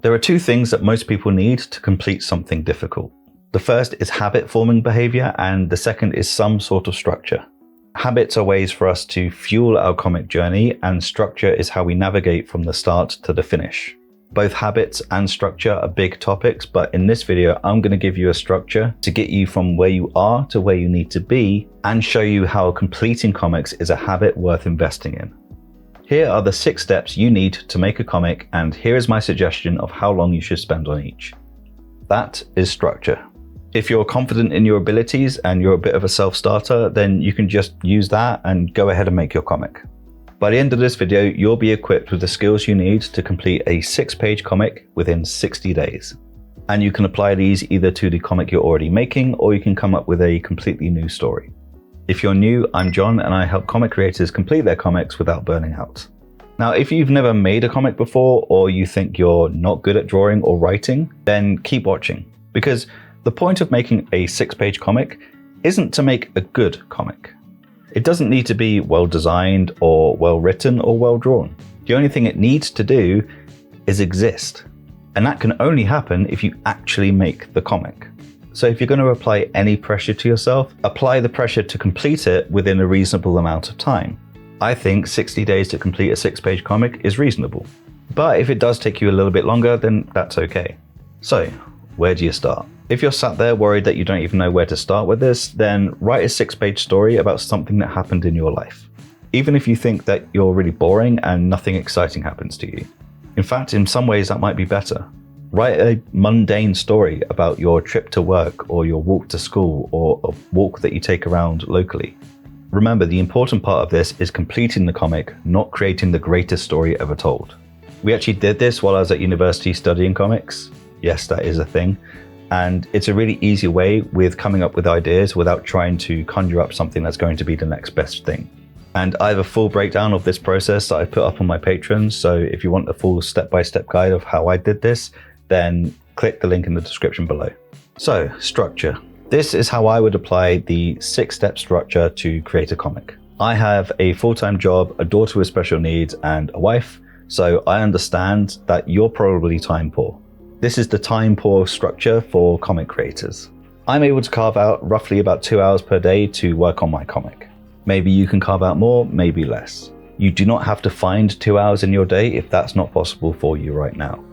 There are two things that most people need to complete something difficult. The first is habit-forming behavior, and the second is some sort of structure. Habits are ways for us to fuel our comic journey, and structure is how we navigate from the start to the finish. Both habits and structure are big topics, but in this video, I'm going to give you a structure to get you from where you are to where you need to be and show you how completing comics is a habit worth investing in. Here are the 6 steps you need to make a comic, and here is my suggestion of how long you should spend on each. That is structure. If you're confident in your abilities and you're a bit of a self-starter, then you can just use that and go ahead and make your comic. By the end of this video, you'll be equipped with the skills you need to complete a 6-page comic within 60 days. And you can apply these either to the comic you're already making, or you can come up with a completely new story. If you're new, I'm John, and I help comic creators complete their comics without burning out. Now, if you've never made a comic before, or you think you're not good at drawing or writing, then keep watching. Because the point of making a 6-page comic isn't to make a good comic. It doesn't need to be well designed or well written or well drawn. The only thing it needs to do is exist. And that can only happen if you actually make the comic. So if you're going to apply any pressure to yourself, apply the pressure to complete it within a reasonable amount of time. I think 60 days to complete a 6-page comic is reasonable. But if it does take you a little bit longer, then that's okay. So, where do you start? If you're sat there worried that you don't even know where to start with this, then write a 6-page story about something that happened in your life. Even if you think that you're really boring and nothing exciting happens to you. In fact, in some ways that might be better. Write a mundane story about your trip to work or your walk to school or a walk that you take around locally. Remember, the important part of this is completing the comic, not creating the greatest story ever told. We actually did this while I was at university studying comics. Yes, that is a thing. And it's a really easy way with coming up with ideas without trying to conjure up something that's going to be the next best thing. And I have a full breakdown of this process that I put up on my Patreon. So if you want a full step-by-step guide of how I did this, then click the link in the description below. So, structure. This is how I would apply the 6-step structure to create a comic. I have a full-time job, a daughter with special needs, and a wife, so I understand that you're probably time poor. This is the time poor structure for comic creators. I'm able to carve out roughly about 2 hours per day to work on my comic. Maybe you can carve out more, maybe less. You do not have to find 2 hours in your day if that's not possible for you right now.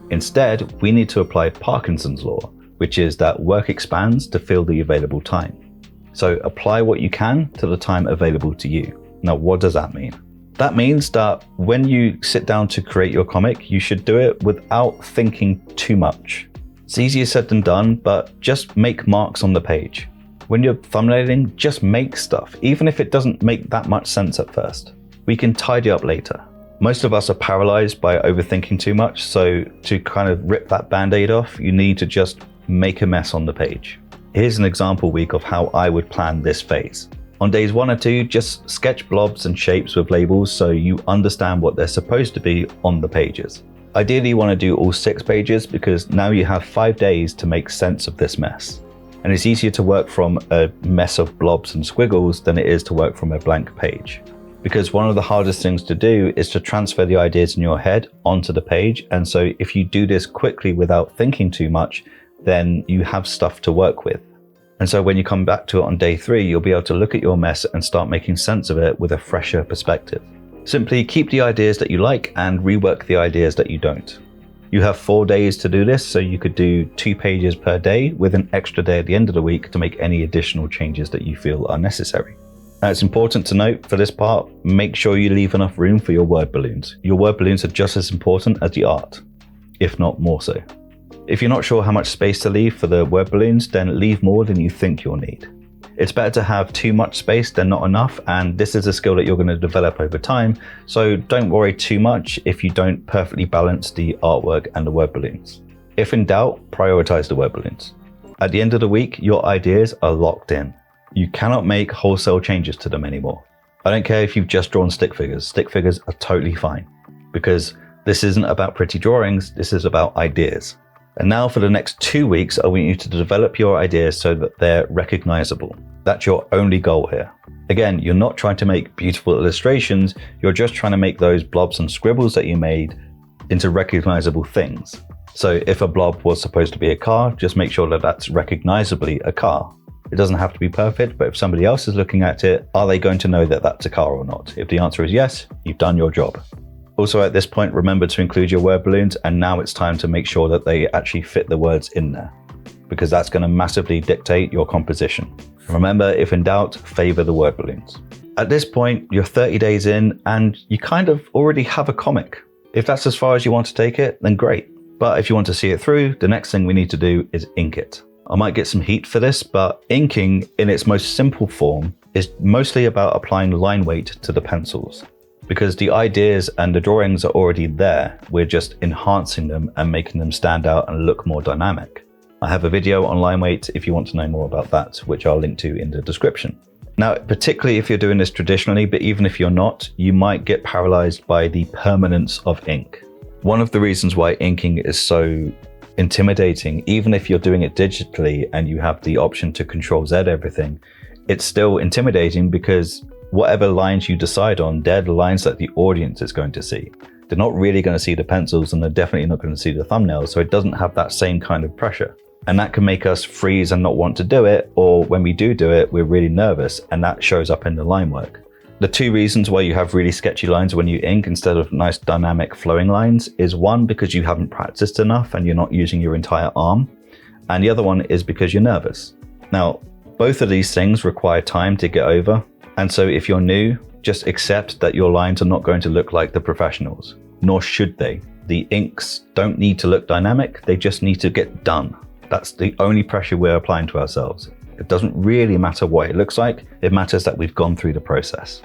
Instead, we need to apply Parkinson's law, which is that work expands to fill the available time. So apply what you can to the time available to you. Now, what does that mean? That means that when you sit down to create your comic, you should do it without thinking too much. It's easier said than done, but just make marks on the page. When you're thumbnailing, just make stuff, even if it doesn't make that much sense at first. We can tidy up later. Most of us are paralyzed by overthinking too much, so to kind of rip that band-aid off, you need to just make a mess on the page. Here's an example week of how I would plan this phase. On days 1 or 2, just sketch blobs and shapes with labels so you understand what they're supposed to be on the pages. Ideally, you want to do all 6 pages because now you have 5 days to make sense of this mess. And it's easier to work from a mess of blobs and squiggles than it is to work from a blank page. Because one of the hardest things to do is to transfer the ideas in your head onto the page. And so if you do this quickly without thinking too much, then you have stuff to work with. And so when you come back to it on day 3, you'll be able to look at your mess and start making sense of it with a fresher perspective. Simply keep the ideas that you like and rework the ideas that you don't. You have 4 days to do this, so you could do 2 pages per day with an extra day at the end of the week to make any additional changes that you feel are necessary. Now, it's important to note for this part, make sure you leave enough room for your word balloons. Your word balloons are just as important as the art, if not more so. If you're not sure how much space to leave for the word balloons, then leave more than you think you'll need. It's better to have too much space than not enough, and this is a skill that you're going to develop over time, so don't worry too much if you don't perfectly balance the artwork and the word balloons. If in doubt, prioritize the word balloons. At the end of the week, your ideas are locked in. You cannot make wholesale changes to them anymore. I don't care if you've just drawn stick figures. Stick figures are totally fine because this isn't about pretty drawings, this is about ideas. And now for the next 2 weeks, I want you to develop your ideas so that they're recognizable. That's your only goal here. Again, you're not trying to make beautiful illustrations, you're just trying to make those blobs and scribbles that you made into recognizable things. So if a blob was supposed to be a car, just make sure that that's recognizably a car. It doesn't have to be perfect, but if somebody else is looking at it, are they going to know that that's a car or not? If the answer is yes, you've done your job. Also at this point, remember to include your word balloons, and now it's time to make sure that they actually fit the words in there, because that's going to massively dictate your composition. Remember, if in doubt, favor the word balloons. At this point, you're 30 days in and you kind of already have a comic. If that's as far as you want to take it, then great. But if you want to see it through, the next thing we need to do is ink it. I might get some heat for this, but inking in its most simple form is mostly about applying line weight to the pencils. Because the ideas and the drawings are already there, we're just enhancing them and making them stand out and look more dynamic. I have a video on line weight if you want to know more about that, which I'll link to in the description. Now, particularly if you're doing this traditionally, but even if you're not, you might get paralyzed by the permanence of ink. One of the reasons why inking is so intimidating, even if you're doing it digitally and you have the option to Control Z everything, it's still intimidating because whatever lines you decide on, they're the lines that the audience is going to see. They're not really going to see the pencils and they're definitely not going to see the thumbnails, so it doesn't have that same kind of pressure. And that can make us freeze and not want to do it, or when we do it, we're really nervous, and that shows up in the line work. The two reasons why you have really sketchy lines when you ink instead of nice dynamic flowing lines is one, because you haven't practiced enough and you're not using your entire arm, and the other one is because you're nervous. Now, both of these things require time to get over, and so if you're new, just accept that your lines are not going to look like the professionals, nor should they. The inks don't need to look dynamic, they just need to get done. That's the only pressure we're applying to ourselves. It doesn't really matter what it looks like, it matters that we've gone through the process.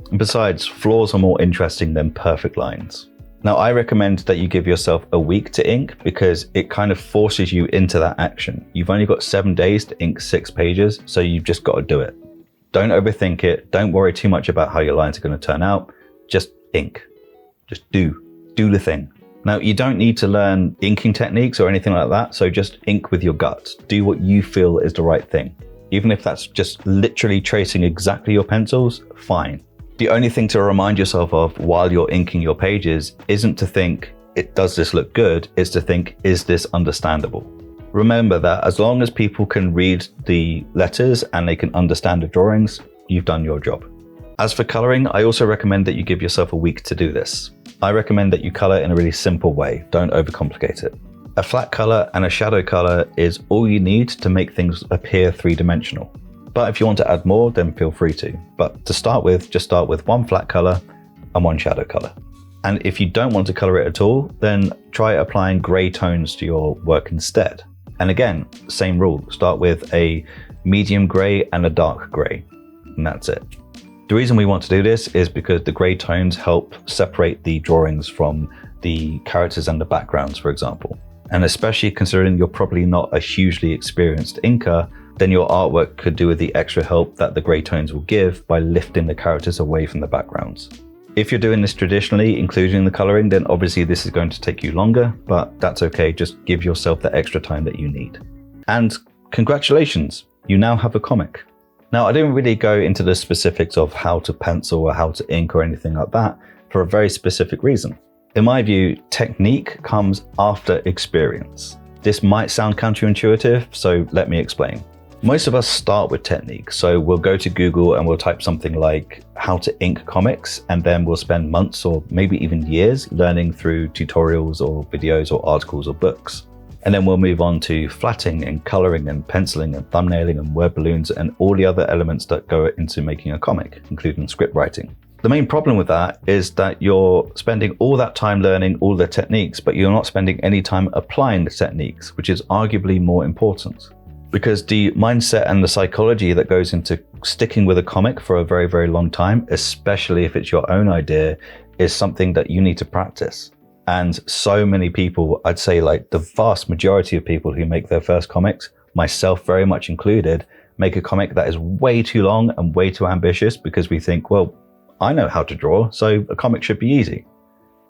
And besides, flaws are more interesting than perfect lines. Now, I recommend that you give yourself a week to ink because it kind of forces you into that action. You've only got 7 days to ink 6 pages, so you've just got to do it. Don't overthink it, don't worry too much about how your lines are going to turn out, just ink. Just do the thing. Now, you don't need to learn inking techniques or anything like that, so just ink with your gut. Do what you feel is the right thing. Even if that's just literally tracing exactly your pencils, fine. The only thing to remind yourself of while you're inking your pages isn't to think, does this look good? It's to think, is this understandable? Remember that as long as people can read the letters and they can understand the drawings, you've done your job. As for coloring, I also recommend that you give yourself a week to do this. I recommend that you color in a really simple way, don't overcomplicate it. A flat color and a shadow color is all you need to make things appear three-dimensional. But if you want to add more, then feel free to. But to start with, just start with one flat color and one shadow color. And if you don't want to color it at all, then try applying gray tones to your work instead. And again, same rule, start with a medium gray and a dark gray, and that's it. The reason we want to do this is because the gray tones help separate the drawings from the characters and the backgrounds, for example. And especially considering you're probably not a hugely experienced inker, then your artwork could do with the extra help that the gray tones will give by lifting the characters away from the backgrounds. If you're doing this traditionally, including the coloring, then obviously this is going to take you longer, but that's okay. Just give yourself the extra time that you need. And congratulations, you now have a comic. Now, I didn't really go into the specifics of how to pencil or how to ink or anything like that for a very specific reason. In my view, technique comes after experience. This might sound counterintuitive, so let me explain. Most of us start with technique, so we'll go to Google and we'll type something like how to ink comics, and then we'll spend months or maybe even years learning through tutorials or videos or articles or books. And then we'll move on to flatting and coloring and penciling and thumbnailing and word balloons and all the other elements that go into making a comic, including script writing. The main problem with that is that you're spending all that time learning all the techniques, but you're not spending any time applying the techniques, which is arguably more important. Because the mindset and the psychology that goes into sticking with a comic for a very, very long time, especially if it's your own idea, is something that you need to practice. And so many people, I'd say like the vast majority of people who make their first comics, myself very much included, make a comic that is way too long and way too ambitious because we think, well, I know how to draw, so a comic should be easy.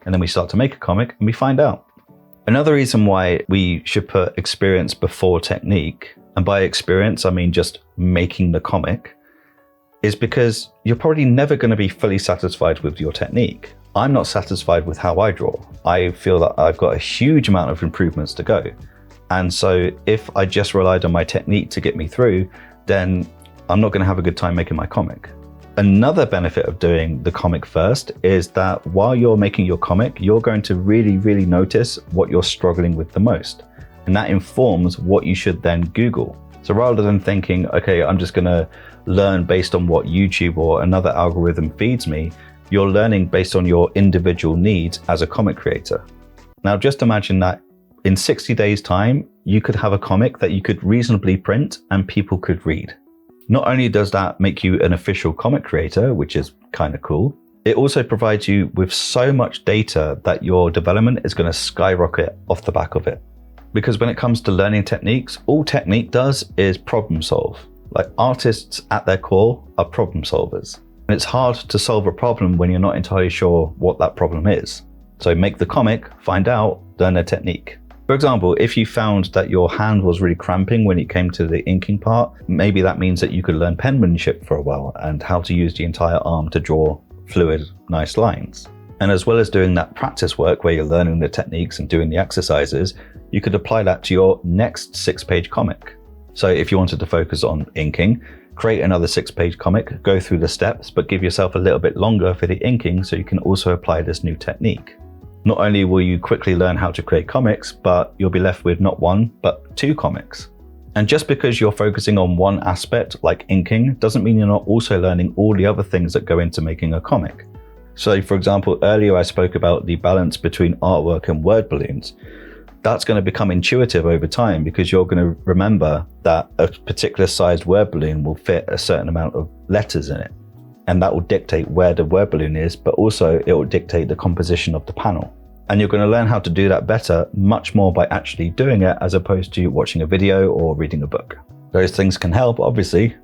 And then we start to make a comic and we find out. Another reason why we should put experience before technique, and by experience, I mean just making the comic, is because you're probably never going to be fully satisfied with your technique. I'm not satisfied with how I draw. I feel that I've got a huge amount of improvements to go. And so if I just relied on my technique to get me through, then I'm not going to have a good time making my comic. Another benefit of doing the comic first is that while you're making your comic, you're going to really notice what you're struggling with the most. And that informs what you should then Google. So rather than thinking, okay, I'm just going to learn based on what YouTube or another algorithm feeds me, you're learning based on your individual needs as a comic creator. Now, just imagine that in 60 days time, you could have a comic that you could reasonably print and people could read. Not only does that make you an official comic creator, which is kind of cool, it also provides you with so much data that your development is going to skyrocket off the back of it. Because when it comes to learning techniques, all technique does is problem solve. Like, artists at their core are problem solvers. And it's hard to solve a problem when you're not entirely sure what that problem is. So make the comic, find out, learn a technique. For example, if you found that your hand was really cramping when it came to the inking part, maybe that means that you could learn penmanship for a while and how to use the entire arm to draw fluid, nice lines. And as well as doing that practice work where you're learning the techniques and doing the exercises, you could apply that to your next 6-page comic. So if you wanted to focus on inking, create another 6-page comic, go through the steps, but give yourself a little bit longer for the inking so you can also apply this new technique. Not only will you quickly learn how to create comics, but you'll be left with not 1, but 2 comics. And just because you're focusing on one aspect, like inking, doesn't mean you're not also learning all the other things that go into making a comic. So for example, earlier I spoke about the balance between artwork and word balloons. That's going to become intuitive over time because you're going to remember that a particular sized word balloon will fit a certain amount of letters in it. And that will dictate where the word balloon is, but also it will dictate the composition of the panel. And you're going to learn how to do that better, much more by actually doing it as opposed to watching a video or reading a book. Those things can help, obviously,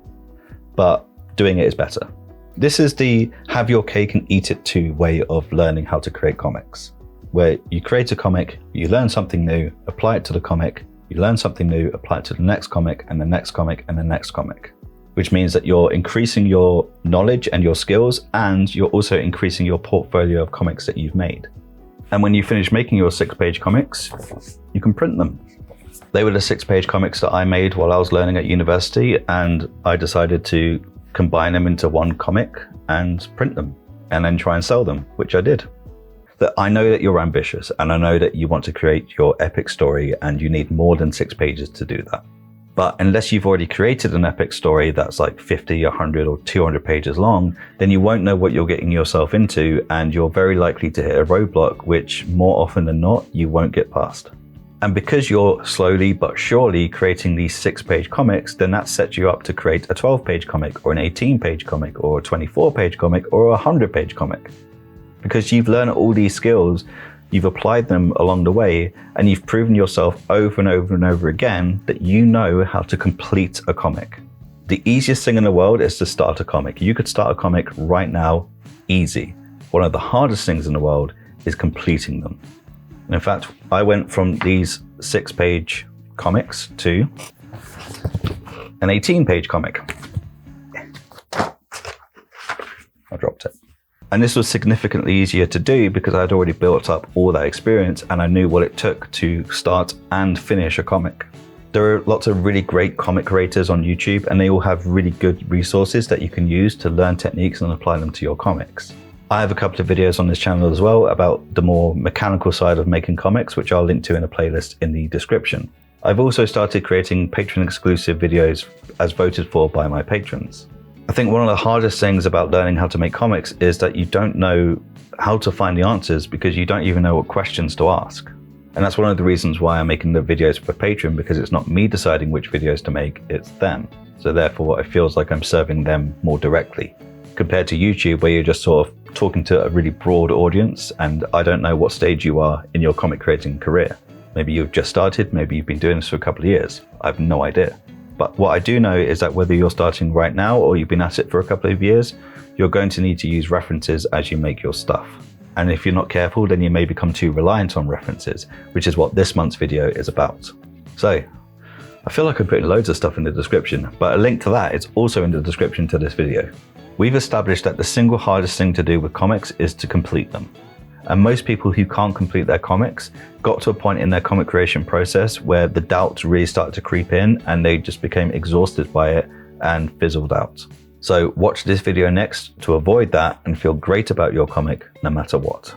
but doing it is better. This is the have your cake and eat it too way of learning how to create comics, where you create a comic, you learn something new, apply it to the comic, you learn something new, apply it to the next comic and the next comic and the next comic. Which means that you're increasing your knowledge and your skills, and you're also increasing your portfolio of comics that you've made. And when you finish making your 6-page comics, you can print them. They were the 6-page comics that I made while I was learning at university, and I decided to combine them into one comic and print them, and then try and sell them, which I did. That I know that you're ambitious, and I know that you want to create your epic story, and you need more than 6 pages to do that. But unless you've already created an epic story that's like 50, 100 or 200 pages long, then you won't know what you're getting yourself into, and you're very likely to hit a roadblock, which more often than not, you won't get past. And because you're slowly but surely creating these 6-page comics, then that sets you up to create a 12-page comic or an 18-page comic or a 24-page comic or a 100-page comic. Because you've learned all these skills, you've applied them along the way, and you've proven yourself over and over and over again that you know how to complete a comic. The easiest thing in the world is to start a comic. You could start a comic right now, easy. One of the hardest things in the world is completing them. And in fact, I went from these 6-page comics to an 18-page comic. I dropped it. And this was significantly easier to do because I'd already built up all that experience and I knew what it took to start and finish a comic. There are lots of really great comic creators on YouTube, and they all have really good resources that you can use to learn techniques and apply them to your comics. I have a couple of videos on this channel as well about the more mechanical side of making comics, which I'll link to in a playlist in the description. I've also started creating Patreon exclusive videos as voted for by my patrons. I think one of the hardest things about learning how to make comics is that you don't know how to find the answers because you don't even know what questions to ask. And that's one of the reasons why I'm making the videos for Patreon, because it's not me deciding which videos to make, it's them. So therefore it feels like I'm serving them more directly. Compared to YouTube, where you're just sort of talking to a really broad audience, and I don't know what stage you are in your comic creating career. Maybe you've just started, maybe you've been doing this for a couple of years. I have no idea. But what I do know is that whether you're starting right now or you've been at it for a couple of years, you're going to need to use references as you make your stuff. And if you're not careful, then you may become too reliant on references, which is what this month's video is about. So, I feel like I'm putting loads of stuff in the description, but a link to that is also in the description to this video. We've established that the single hardest thing to do with comics is to complete them. And most people who can't complete their comics got to a point in their comic creation process where the doubts really started to creep in and they just became exhausted by it and fizzled out. So watch this video next to avoid that and feel great about your comic no matter what.